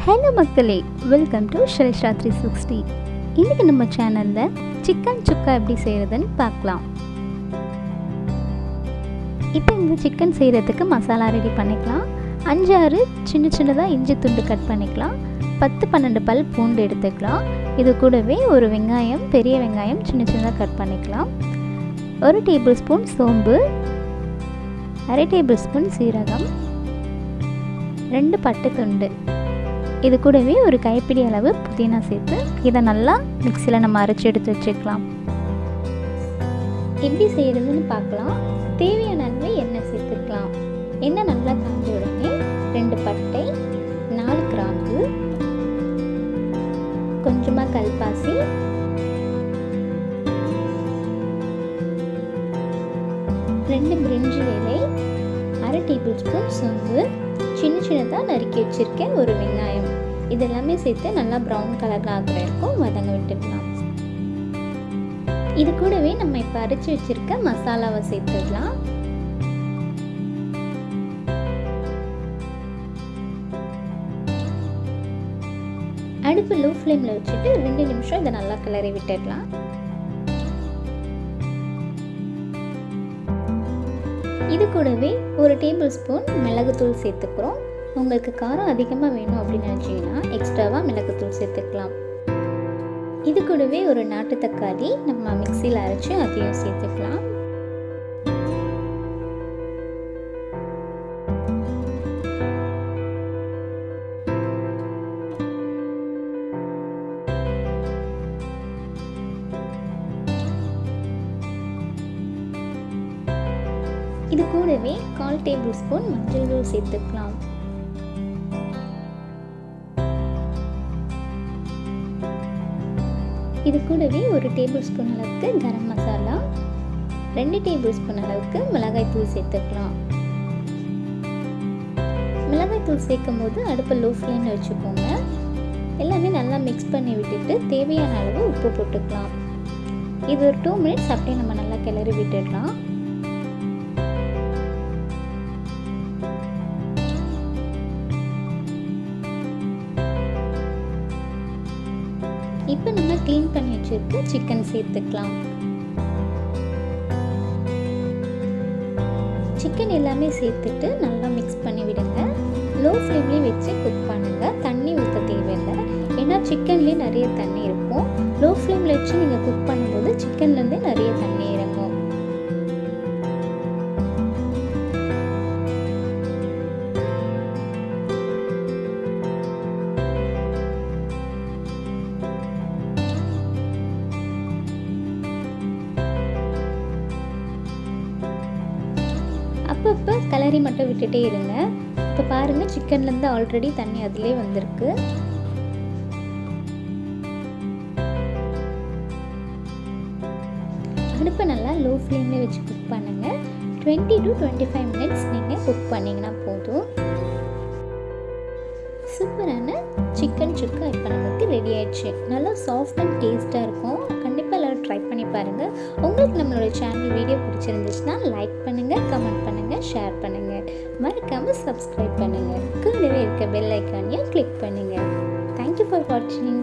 Hello மக்களே, welcome to ஷெல்ஷா 360. இன்றைக்கி நம்ம சேனலில் சிக்கன் சுக்கா எப்படி செய்கிறதுன்னு பார்க்கலாம். இப்போ இந்த சிக்கன் செய்கிறதுக்கு மசாலா ரெடி பண்ணிக்கலாம். 5-6 சின்ன சின்னதாக இஞ்சி துண்டு கட் பண்ணிக்கலாம். 10-12 பல் பூண்டு எடுத்துக்கலாம். இது கூடவே ஒரு வெங்காயம், பெரிய வெங்காயம் சின்ன சின்னதாக கட் பண்ணிக்கலாம். 1 டேபிள் ஸ்பூன் சோம்பு, 1/2 டேபிள் ஸ்பூன் சீரகம், 2 பட்டை துண்டு, இது கூடவே ஒரு கைப்பிடி அளவு புதினா சேர்த்து இதை நல்லா மிக்சியில் நம்ம அரைச்சி எடுத்து வச்சுக்கலாம். எப்படி செய்கிறதுன்னு பார்க்கலாம். தேவையான அளவு எண்ணெய் சேர்த்துக்கலாம். எண்ணெய் நல்லா காஞ்ச உடனே 2 பட்டை, 4 கிராம்பு, கொஞ்சமாக கல்பாசி, 2 பிரிஞ்சி இலை, 1/2 டேபிள் ஸ்பூன் சோம்பு, சின்ன சின்னதாக நறுக்கி வச்சுருக்கேன் ஒரு வெங்காயம், இதெல்லாமே சேர்த்து நல்லா ப்ரௌன் கலரில் ஆகிற வரைக்கும் வதங்க விட்டுடலாம். இது கூடவே நம்ம இப்போ அரைச்சி வச்சுருக்க மசாலாவை சேர்த்துடலாம். அடுப்பு லோ ஃப்ளேமில் வச்சுட்டு 2 நிமிஷம் இதை நல்லா கிளறி விட்டுடலாம். இது கூடவே 1 டேபிள் ஸ்பூன் மிளகுத்தூள் சேர்த்துக்கிறோம். உங்களுக்கு காரம் அதிகமாக வேணும் அப்படின்னு நினச்சிங்கன்னா எக்ஸ்ட்ராவாக மிளகுத்தூள் சேர்த்துக்கலாம். இது கூடவே ஒரு நாட்டு தக்காளி நம்ம மிக்சியில் அரைச்சி அதையும் சேர்த்துக்கலாம். இது கூடவே 1/4 டேபிள் ஸ்பூன் மஞ்சள் தூள் சேர்த்துக்கலாம். இது கூடவே 1 டேபிள் ஸ்பூன் அளவுக்கு கரம் மசாலா, 2 டேபிள் ஸ்பூன் அளவுக்கு மிளகாய் தூள் சேர்த்துக்கலாம். மிளகாய் தூள் சேர்க்கும் போது அடுப்பை லோ ஃப்ளேமில் வச்சுக்கோங்க. எல்லாமே நல்லா மிக்ஸ் பண்ணி விட்டுட்டு தேவையான அளவு உப்பு போட்டுக்கலாம். இது ஒரு 2 மினிட்ஸ் அப்படியே நம்ம நல்லா கிளறி விட்டுடலாம். இப்போ நம்ம க்ளீன் பண்ணி வச்சுருக்க சிக்கன் சேர்த்துக்கலாம். சிக்கன் எல்லாமே சேர்த்துட்டு நல்லா மிக்ஸ் பண்ணி விடுங்க. லோ ஃப்ளேம்லேயே வச்சு குக் பண்ணுங்கள். தண்ணி ஊற்ற தேவையில்லை, ஏன்னா சிக்கன்லேயே நிறைய தண்ணி இருக்கும். லோ ஃப்ளேமில் வச்சு நீங்கள் குக் பண்ணும்போது சிக்கன்லேருந்தே நிறைய தண்ணி இறங்கும். அப்பப்போ கிளறி மட்டும் விட்டுட்டே இருங்க. இப்போ பாருங்கள், சிக்கன்லேருந்து ஆல்ரெடி தண்ணி அதிலே வந்திருக்கு. அடுப்பை நல்லா லோ ஃப்ளேமில் வச்சு குக் பண்ணுங்கள். 20 to 25 மினிட்ஸ் நீங்கள் குக் பண்ணிங்கன்னா போதும். சூப்பரான சிக்கன் சுக்கா இப்போ நமக்கு ரெடி ஆயிடுச்சு. நல்லா சாஃப்ட் அண்ட் டேஸ்ட்டாக இருக்கும். கண்டிப்பாக எல்லோரும் ட்ரை பண்ணி பாருங்கள். உங்களுக்கு நம்மளோட சேனல் வீடியோ பிடிச்சிருந்துச்சுன்னா லைக் பண்ணுங்கள், கமெண்ட் பண்ணுங்கள், ஷேர் பண்ணுங்கள், மறக்காமல் சப்ஸ்கிரைப் பண்ணுங்கள். கூடவே இருக்க பெல் ஐக்கானையும் கிளிக் பண்ணுங்கள். தேங்க்யூ ஃபார் வாட்சிங்.